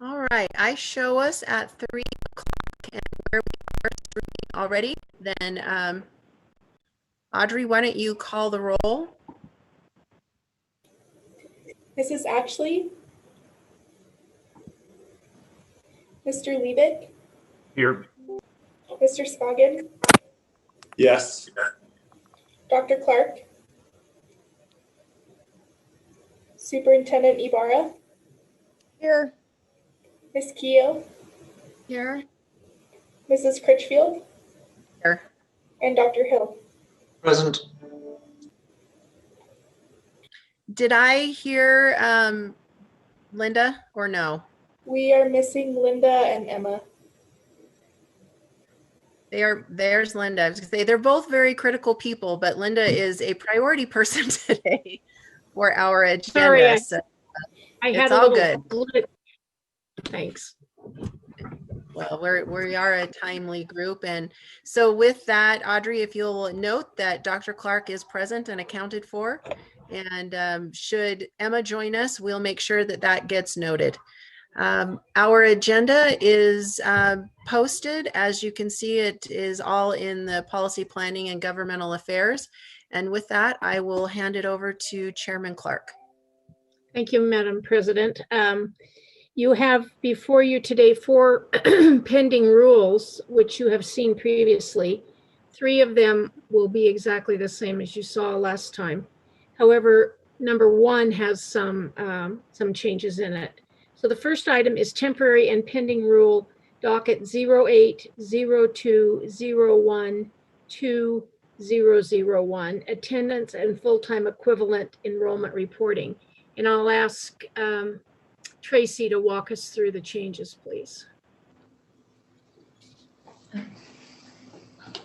All right, I show us at 3 o'clock and where we are streaming already. Then Audrey, why don't you call the roll? Mrs. Ashley, Mr. Liebig, Here. Mr. Scoggin, Yes. Dr. Clark, Superintendent Ibarra, Here. Ms. Keogh, Here. Mrs. Critchfield, Here. and Dr. Hill. Present. Did I hear Linda or no? We are missing Linda and Emma. There's Linda. I was gonna say they're both very critical people, but Linda is a priority person today for our agenda. Sorry, so I had it's a all little, good. Thanks. Well, we are a timely group. And so with that, Audrey, if you'll note that Dr. Clark is present and accounted for, and should Emma join us, we'll make sure that that gets noted. Our agenda is posted. As you can see, it is all in the policy planning and governmental affairs. And with that, I will hand it over to Chairman Clark. Thank you, Madam President. You have before you today 4 pending rules, which you have seen previously. 3 of them will be exactly the same as you saw last time. However, number 1 has some changes in it. So the first item is temporary and pending rule docket 0802012001, attendance and full-time equivalent enrollment reporting. And I'll ask Tracy to walk us through the changes, please.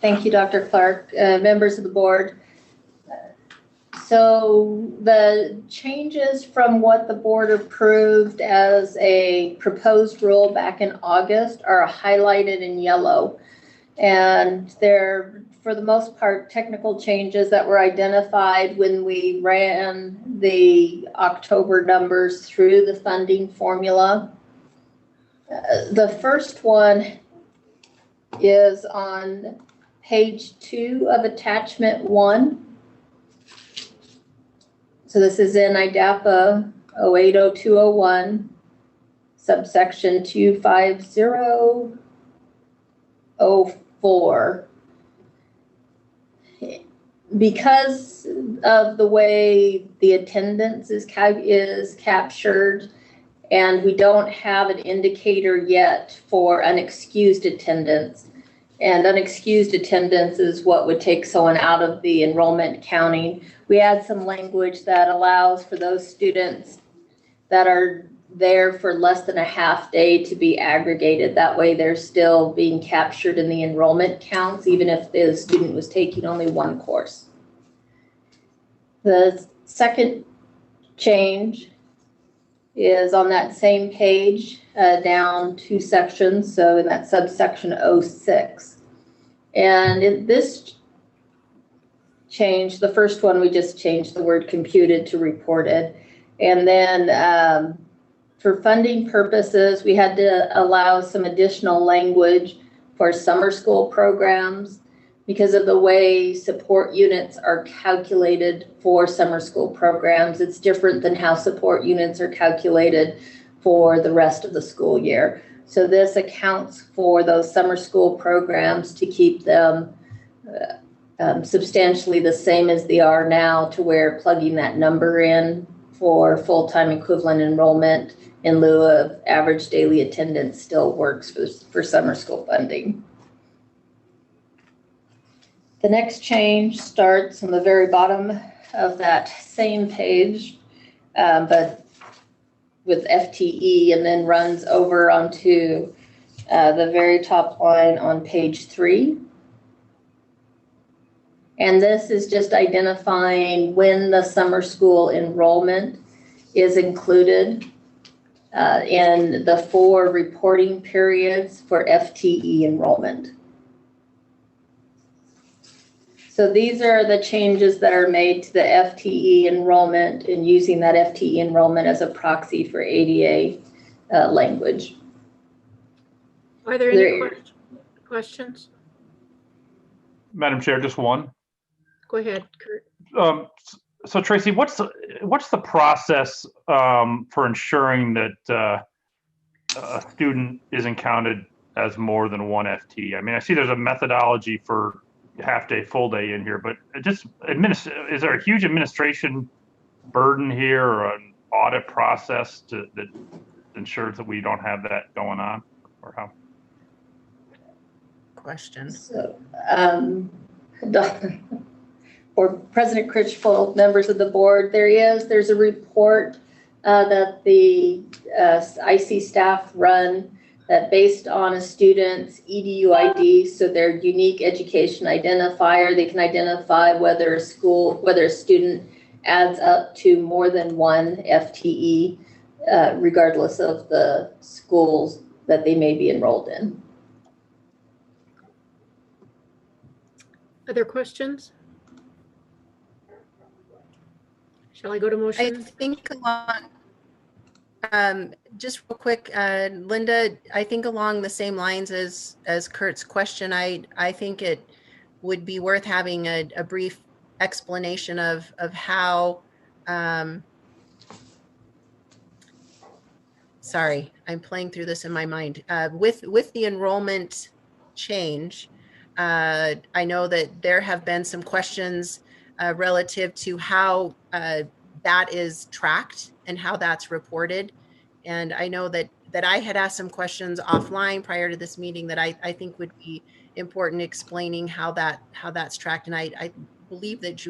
Thank you, Dr. Clark, members of the board. So the changes from what the board approved as a proposed rule back in August are highlighted in yellow. And they're, for the most part, technical changes that were identified when we ran the October numbers through the funding formula. The first one is on page 2 of attachment 1. So this is in IDAPA 080201, subsection 25004. Because of the way the attendance is captured, and we don't have an indicator yet for unexcused attendance, and unexcused attendance is what would take someone out of the enrollment counting. We add some language that allows for those students that are there for less than a half day to be aggregated. That way they're still being captured in the enrollment counts, even if the student was taking only 1 course. The second change is on that same page, down 2 sections, so in that subsection 06. And in this change, the first one, we just changed the word computed to reported. And then for funding purposes, we had to allow some additional language for summer school programs because of the way support units are calculated for summer school programs. It's different than how support units are calculated for the rest of the school year. So this accounts for those summer school programs to keep them substantially the same as they are now, to where plugging that number in for full-time equivalent enrollment in lieu of average daily attendance still works for summer school funding. The next change starts on the very bottom of that same page, but with FTE, and then runs over onto the very top line on page 3. And this is just identifying when the summer school enrollment is included in the 4 reporting periods for FTE enrollment. So these are the changes that are made to the FTE enrollment, and using that FTE enrollment as a proxy for ADA language. Are there any questions? Madam Chair, just one. Go ahead, Kurt. So Tracy, what's the process for ensuring that a student isn't counted as more than one FT? I mean, I see there's a methodology for half day, full day in here, but just is there a huge administration burden here or an audit process that ensures that we don't have that going on, or how? Question. So, for President Critchfield, members of the board, there's a report that the IC staff run that based on a student's EDU ID, so their unique education identifier, they can identify whether a student adds up to more than one FTE, regardless of the schools that they may be enrolled in. Other questions? Shall I go to I motion? think just real quick, Linda, I think along the same lines as Kurt's question, I think it would be worth having a brief explanation of how, sorry, I'm playing through this in my mind. With the enrollment change, I know that there have been some questions relative to how that is tracked and how that's reported. And I know that I had asked some questions offline prior to this meeting that I think would be important explaining how that's tracked. And I believe that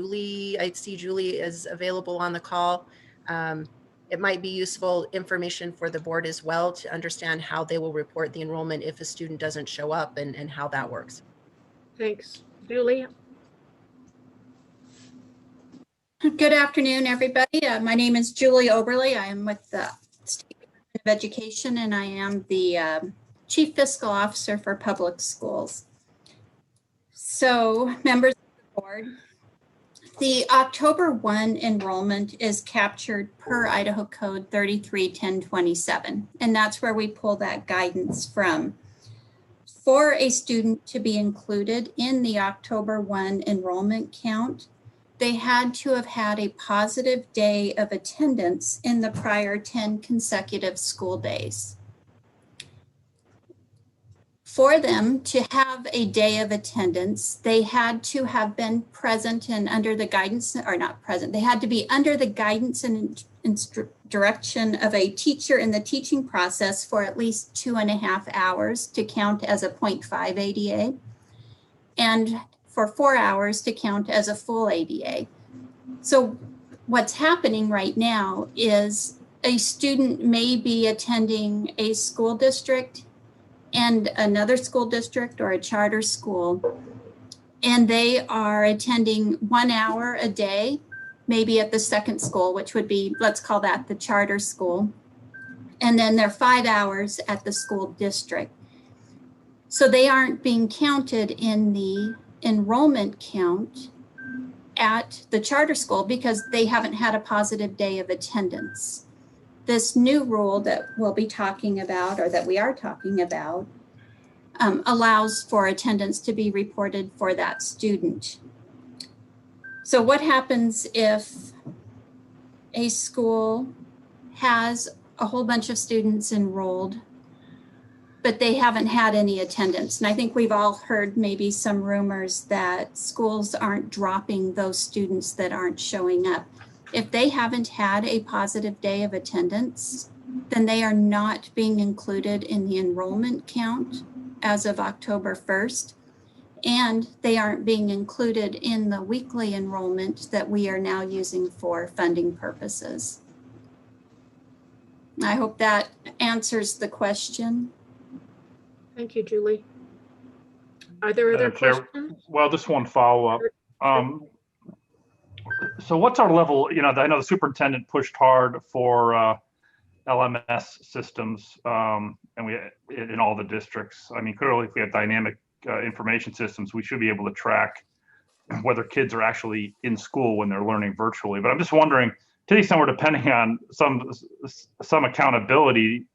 I see Julie is available on the call. It might be useful information for the board as well to understand how they will report the enrollment if a student doesn't show up and how that works. Thanks. Julie? Good afternoon, everybody. My name is Julie Oberle. I am with the State Department of Education, and I am the Chief Fiscal Officer for Public Schools. So, members of the board, the October 1 enrollment is captured per Idaho Code 33-1027, and that's where we pull that guidance from. For a student to be included in the October 1 enrollment count, they had to have had a positive day of attendance in the prior 10 consecutive school days. For them to have a day of attendance, they had to have been present and under the guidance, or not present, they had to be under the guidance and direction of a teacher in the teaching process for at least 2.5 hours to count as a 0.5 ADA. And for 4 hours to count as a full ADA. So what's happening right now is a student may be attending a school district and another school district or a charter school, and they are attending 1 hour a day, maybe at the second school, which would be, let's call that the charter school, and then they're 5 hours at the school district. So they aren't being counted in the enrollment count at the charter school because they haven't had a positive day of attendance. This new rule that we'll be talking about, or that we are talking about, allows for attendance to be reported for that student. So what happens if a school has a whole bunch of students enrolled, but they haven't had any attendance? And I think we've all heard maybe some rumors that schools aren't dropping those students that aren't showing up. If they haven't had a positive day of attendance, then they are not being included in the enrollment count as of October 1st. And they aren't being included in the weekly enrollment that we are now using for funding purposes. I hope that answers the question. Thank you, Julie. Are there other questions? Well, just one follow-up. So what's our level, I know the superintendent pushed hard for LMS systems and in all the districts. I mean, clearly if we have dynamic information systems, we should be able to track whether kids are actually in school when they're learning virtually. But I'm just wondering, to the extent we're depending on some accountability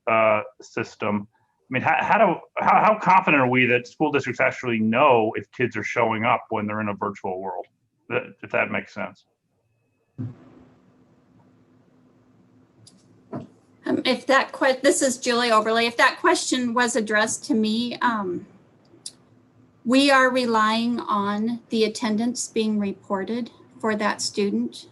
system, I mean, how confident are we that school districts actually know if kids are showing up when they're in a virtual world? If that makes sense. This is Julie Oberle. If that question was addressed to me, we are relying on the attendance being reported for that student.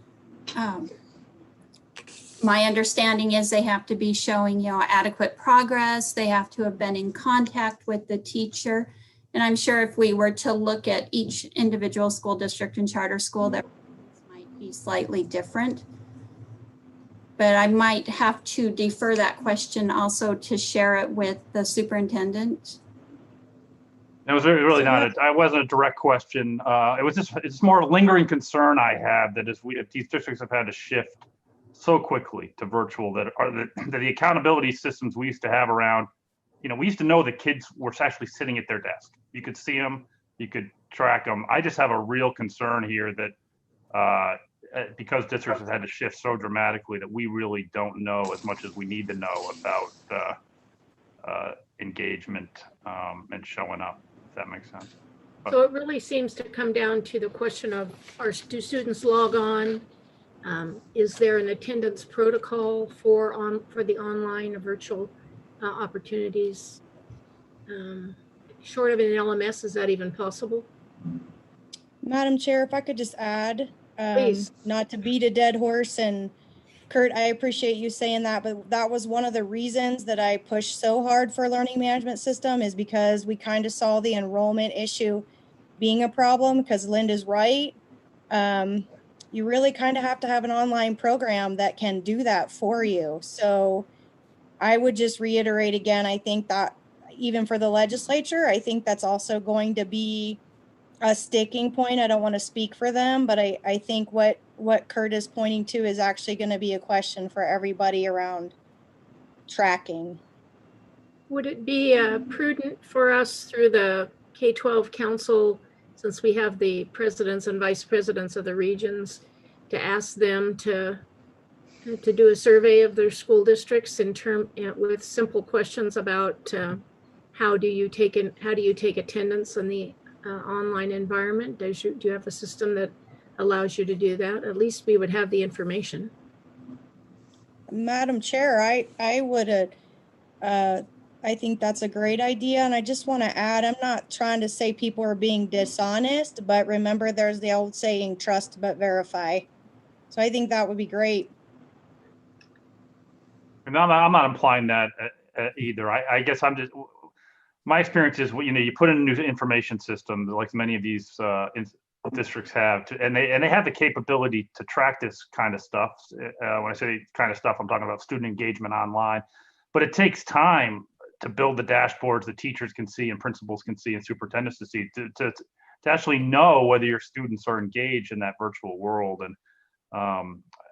My understanding is they have to be showing, adequate progress. They have to have been in contact with the teacher. And I'm sure if we were to look at each individual school district and charter school, that might be slightly different. But I might have to defer that question also to share it with the superintendent. It was really it wasn't a direct question. It's more a lingering concern I have that if these districts have had to shift so quickly to virtual that the accountability systems we used to have around, we used to know the kids were actually sitting at their desk. You could see them, you could track them. I just have a real concern here that because districts have had to shift so dramatically that we really don't know as much as we need to know about engagement and showing up, if that makes sense. So it really seems to come down to the question of, do students log on? Is there an attendance protocol for the online or virtual opportunities? Short of an LMS, is that even possible? Madam Chair, if I could just add, Please. not to beat a dead horse, and Kurt, I appreciate you saying that, but that was one of the reasons that I pushed so hard for a learning management system, is because we kind of saw the enrollment issue being a problem, because Linda's right. You really kind of have to have an online program that can do that for you. So I would just reiterate again, I think that even for the legislature, I think that's also going to be a sticking point. I don't want to speak for them, but I think what Kurt is pointing to is actually going to be a question for everybody around tracking. Would it be prudent for us through the K-12 Council, since we have the presidents and vice presidents of the regions, to ask them to do a survey of their school districts with simple questions about how do you take attendance in the online environment? Do you have a system that allows you to do that? At least we would have the information. Madam Chair, I would I think that's a great idea. And I just want to add, I'm not trying to say people are being dishonest, but remember there's the old saying, trust but verify. So I think that would be great. And I'm not implying that either. I guess my experience is, you put in a new information system like many of these districts have, and they have the capability to track this kind of stuff. When I say kind of stuff, I'm talking about student engagement online, but it takes time to build the dashboards that teachers can see and principals can see and superintendents to see to actually know whether your students are engaged in that virtual world. And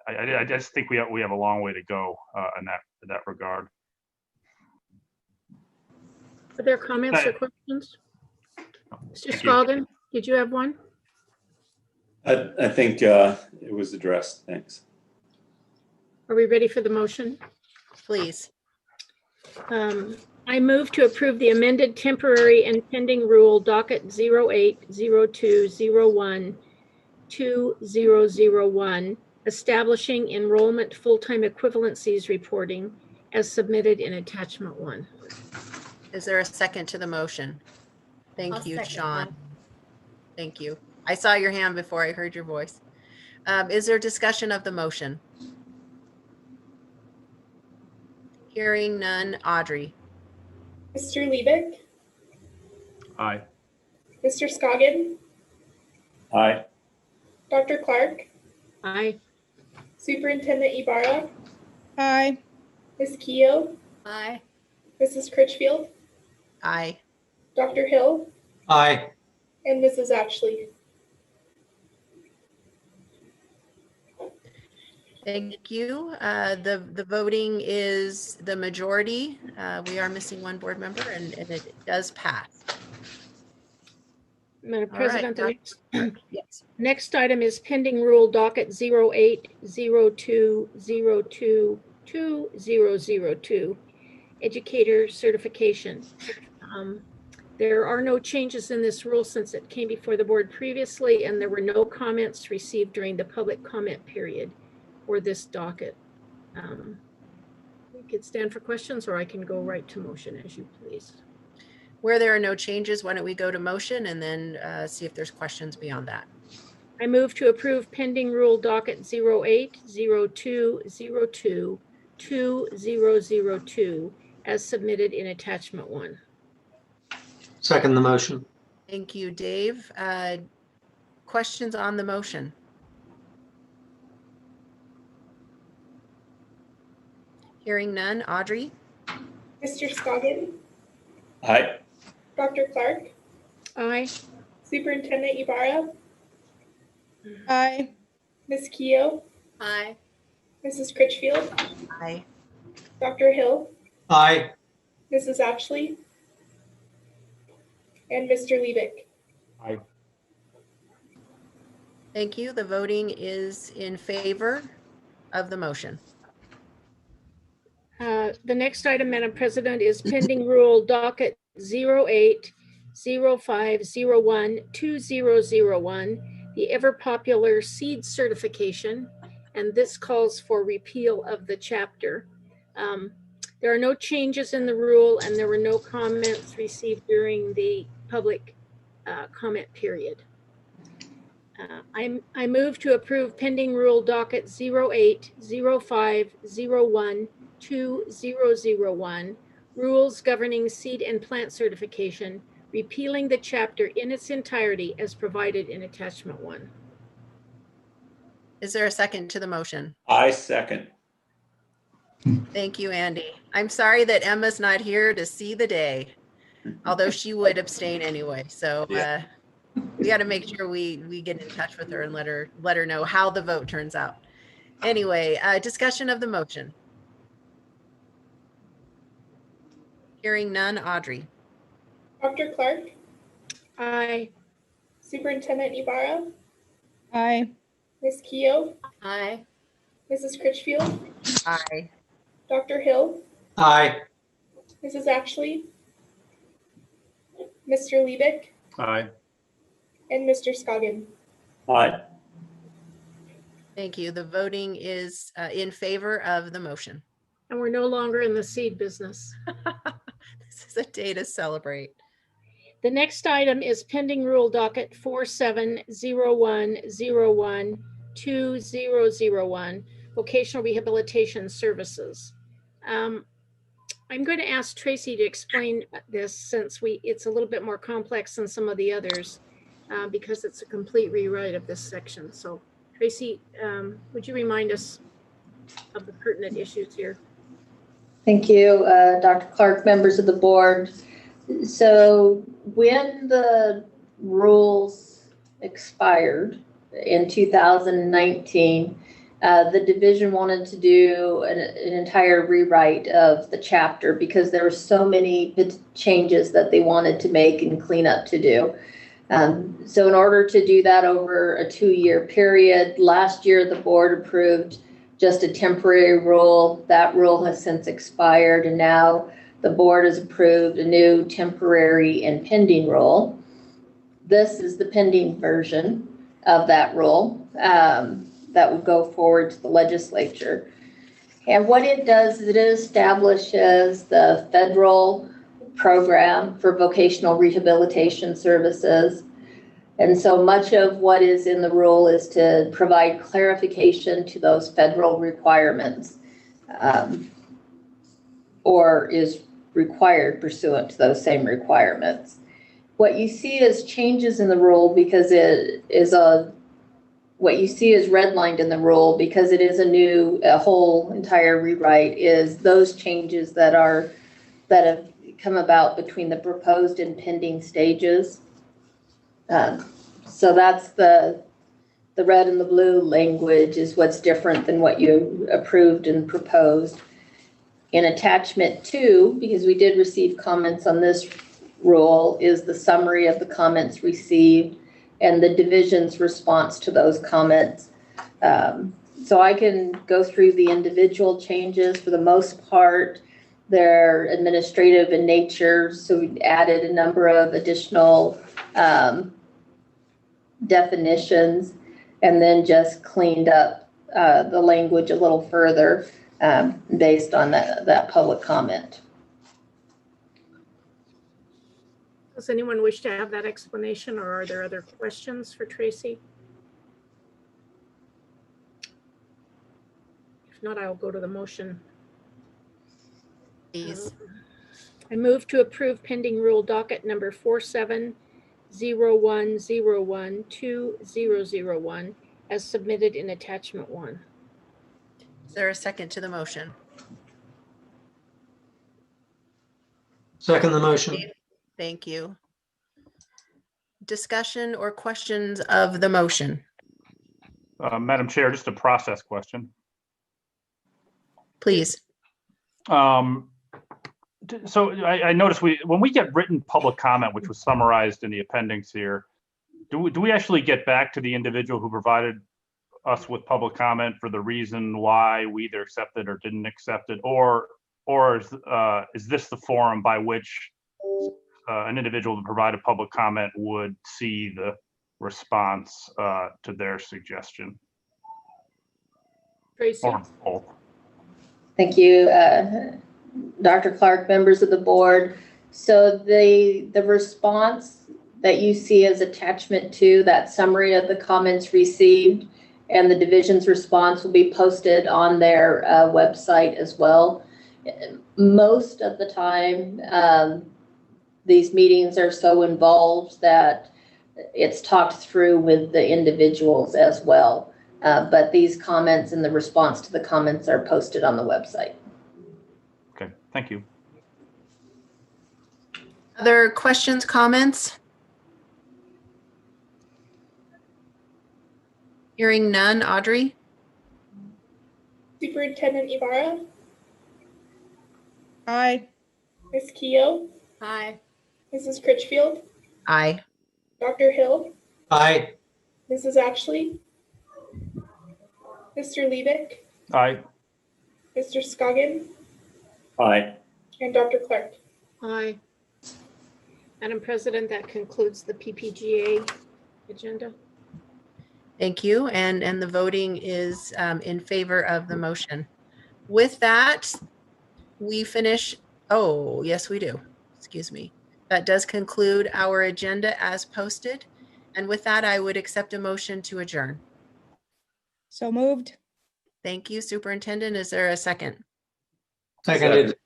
I just think we have a long way to go in that regard. Are there comments or questions? Mr. Scalden, did you have one? I think it was addressed. Thanks. Are we ready for the motion? Please. I move to approve the amended temporary and pending rule docket 0802012001, establishing enrollment full-time equivalencies reporting as submitted in attachment 1. Is there a second to the motion? Thank you, Sean. That. Thank you. I saw your hand before I heard your voice. Is there discussion of the motion? Hearing none. Audrey. Mr. Liebig, Aye. Mr. Scoggin, Aye. Dr. Clark, Aye. Superintendent Ibarra, Hi. Ms. Keough, Aye. Mrs. Critchfield, Aye. Dr. Hill, Aye. and Mrs. Ashley. Thank you. The voting is the majority. We are missing one board member, and it does pass. Madam All right, President, the Yes. next item is pending rule docket 0802022002, educator certification. There are no changes in this rule since it came before the board previously, and there were no comments received during the public comment period for this docket. We could stand for questions, or I can go right to motion as you please. Where there are no changes, why don't we go to motion and then see if there's questions beyond that? I move to approve pending rule docket 0802022002 as submitted in attachment 1. Second the motion. Thank you, Dave. Questions on the motion? Hearing none. Audrey? Mr. Scoggin, Aye. Dr. Clark, Aye. Superintendent Ibarra, Aye. Ms. Keough, Aye. Mrs. Critchfield, Aye. Dr. Hill, Aye. Mrs. Ashley, and Mr. Levick. Aye. Thank you. The voting is in favor of the motion. The next item, Madam President, is pending rule docket 0805012001, the ever popular seed certification, and this calls for repeal of the chapter. There are no changes in the rule, and there were no comments received during the public comment period. I move to approve pending rule docket 0805012001, rules governing seed and plant certification, repealing the chapter in its entirety as provided in attachment 1. Is there a second to the motion? I second. Thank you, Andy. I'm sorry that Emma's not here to see the day, although she would abstain anyway. So we got to make sure we get in touch with her and let her know how the vote turns out. Anyway, discussion of the motion. Hearing none. Audrey? Dr. Clark, Aye. Superintendent Ibarra, Aye. Ms. Keough, Aye. Mrs. Critchfield, Aye. Dr. Hill, Aye. Mrs. Ashley, Mr. Levick, Aye. and Mr. Scoggin. Aye. Thank you. The voting is in favor of the motion. And we're no longer in the seed business. This is a day to celebrate. The next item is pending rule docket 4701012001, vocational rehabilitation services. I'm going to ask Tracy to explain this since it's a little bit more complex than some of the others because it's a complete rewrite of this section. So Tracy, would you remind us of the pertinent issues here? Thank you, Dr. Clark, members of the board. So when the rules expired in 2019, the division wanted to do an entire rewrite of the chapter because there were so many changes that they wanted to make and clean up to do. So in order to do that over a 2-year period, last year the board approved just a temporary rule. That rule has since expired, and now the board has approved a new temporary and pending rule. This is the pending version of that rule that would go forward to the legislature. And what it does is it establishes the federal program for vocational rehabilitation services. And so much of what is in the rule is to provide clarification to those federal requirements or is required pursuant to those same requirements. What you see is changes in the rule because it is what you see is redlined in the rule because it is a whole entire rewrite is those changes that have come about between the proposed and pending stages. So that's the red and the blue language is what's different than what you approved and proposed. In attachment 2, because we did receive comments on this rule is the summary of the comments received and the division's response to those comments. So I can go through the individual changes. For the most part, they're administrative in nature, so we added a number of additional definitions and then just cleaned up the language a little further based on that public comment. Does anyone wish to have that explanation, or are there other questions for Tracy? If not, I'll go to the motion. Please. I move to approve pending rule docket number 4701012001 as submitted in attachment 1. Is there a second to the motion? Second the motion. Thank you. Discussion or questions of the motion? Madam Chair, just a process question. Please. So I noticed when we get written public comment, which was summarized in the appendix here, do we actually get back to the individual who provided us with public comment for the reason why we either accepted or didn't accept it, or is this the forum by which an individual who provided public comment would see the response to their suggestion? Tracy? Or both? Thank you, Dr. Clark, members of the board. So the response that you see as attachment 2, that summary of the comments received and the division's response will be posted on their website as well. Most of the time, these meetings are so involved that it's talked through with the individuals as well. But these comments and the response to the comments are posted on the website. Okay, thank you. Other questions, comments? Hearing none. Audrey? Superintendent Ibarra, Aye. Ms. Keough, Aye. Mrs. Critchfield, Aye. Dr. Hill, Aye. Mrs. Ashley, Mr. Levick, Aye. Mr. Scoggin, Aye. and Dr. Clark. Aye. Madam President, that concludes the PPGA agenda. Thank you. And the voting is in favor of the motion. With that, we finish. Oh, yes, we do. Excuse me. That does conclude our agenda as posted. And with that, I would accept a motion to adjourn. So moved. Thank you, Superintendent. Is there a second? Seconded.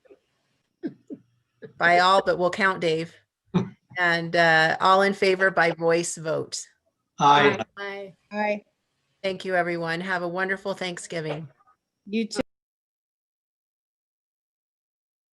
By all, but we'll count Dave. And all in favor by voice vote. Aye. Aye. Aye. Thank you, everyone. Have a wonderful Thanksgiving. You too.